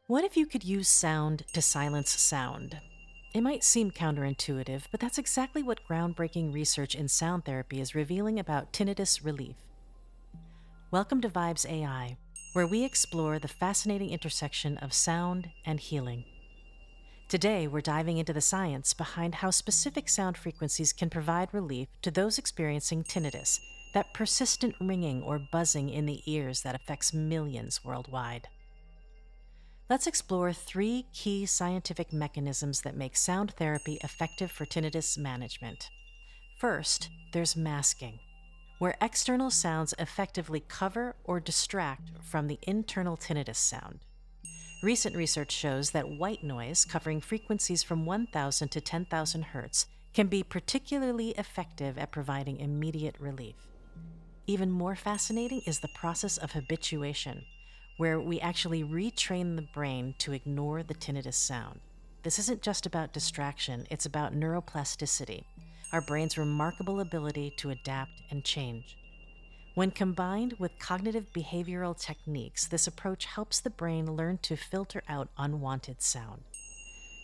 What if you could use sound to silence sound? It might seem counterintuitive, but that's exactly what groundbreaking research in sound therapy is revealing about tinnitus relief. Welcome to Vibes AI, where we explore the fascinating intersection of sound and healing. Today, we're diving into the science behind how specific sound frequencies can provide relief to those experiencing tinnitus, that persistent ringing or buzzing in the ears that affects millions worldwide. Let's explore three key scientific mechanisms that make sound therapy effective for tinnitus management. First, there's masking, where external sounds effectively cover or distract from the internal tinnitus sound. Recent research shows that white noise, covering frequencies from 1,000 to 10,000 hertz, can be particularly effective at providing immediate relief. Even more fascinating is the process of habituation, where we actually retrain the brain to ignore the tinnitus sound. This isn't just about distraction, it's about neuroplasticity, our brain's remarkable ability to adapt and change. When combined with cognitive behavioral techniques, this approach helps the brain learn to filter out unwanted sound.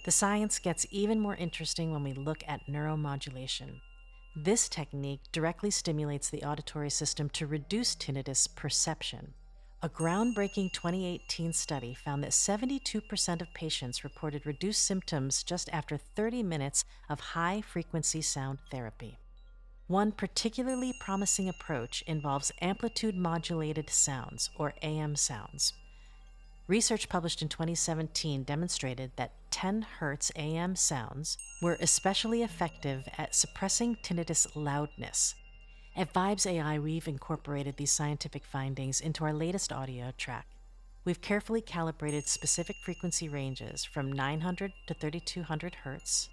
The science gets even more interesting when we look at neuromodulation. This technique directly stimulates the auditory system to reduce tinnitus perception. A groundbreaking 2018 study found that 72% of patients reported reduced symptoms just after 30 minutes of high-frequency sound therapy. One particularly promising approach involves amplitude-modulated sounds, or AM sounds. Research published in 2017 demonstrated that 10 Hz AM sounds were especially effective at suppressing tinnitus loudness. At Vibes AI, we've incorporated these scientific findings into our latest audio track. We've carefully calibrated specific frequency ranges from 900 to 3200 Hz,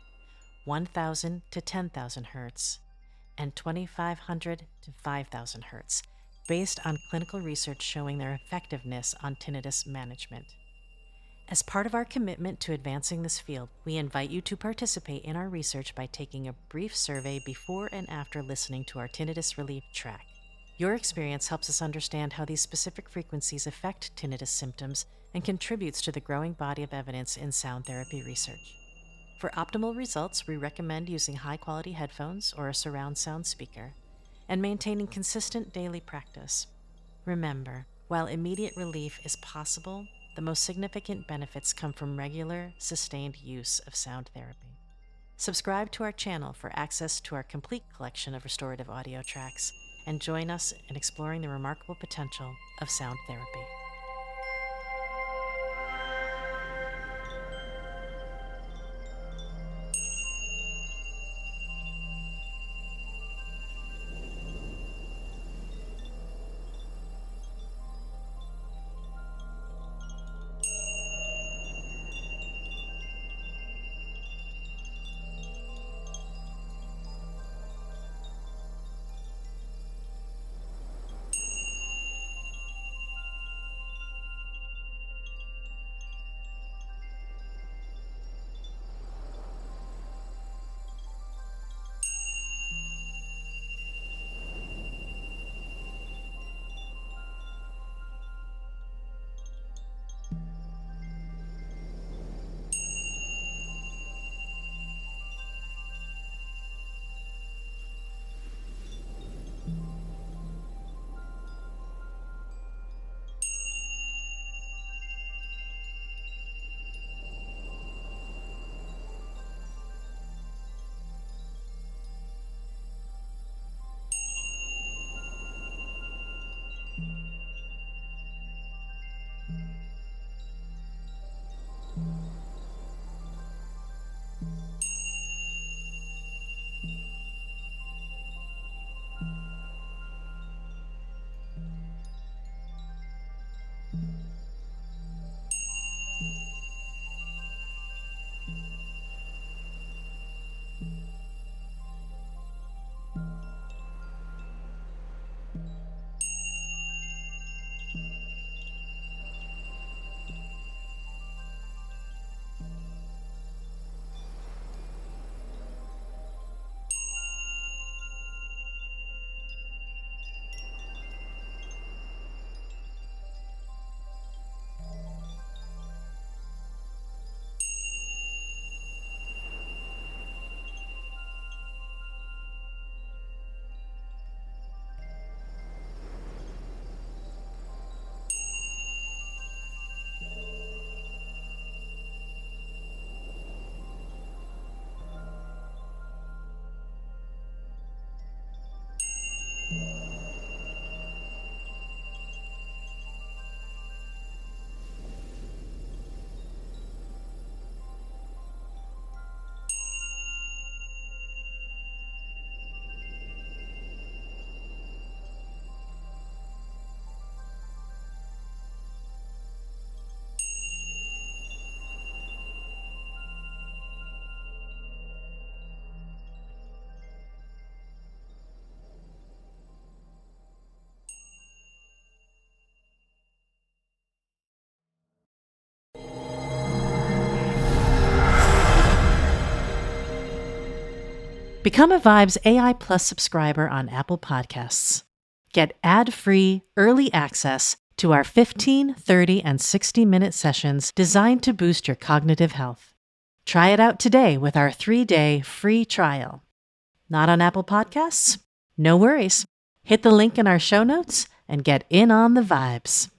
1000 to 10,000 Hz, and 2500 to 5000 Hz, based on clinical research showing their effectiveness on tinnitus management. As part of our commitment to advancing this field, we invite you to participate in our research by taking a brief survey before and after listening to our Tinnitus Relief track. Your experience helps us understand how these specific frequencies affect tinnitus symptoms and contributes to the growing body of evidence in sound therapy research. For optimal results, we recommend using high-quality headphones or a surround sound speaker and maintaining consistent daily practice. Remember, while immediate relief is possible, the most significant benefits come from regular, sustained use of sound therapy. Subscribe to our channel for access to our complete collection of restorative audio tracks and join us in exploring the remarkable potential of sound therapy. Become a Vibes AI Plus subscriber on Apple Podcasts. Get ad-free, early access to our 15, 30, and 60-minute sessions designed to boost your cognitive health. Try it out today with our 3-day free trial. Not on Apple Podcasts? No worries. Hit the link in our show notes and get in on the vibes.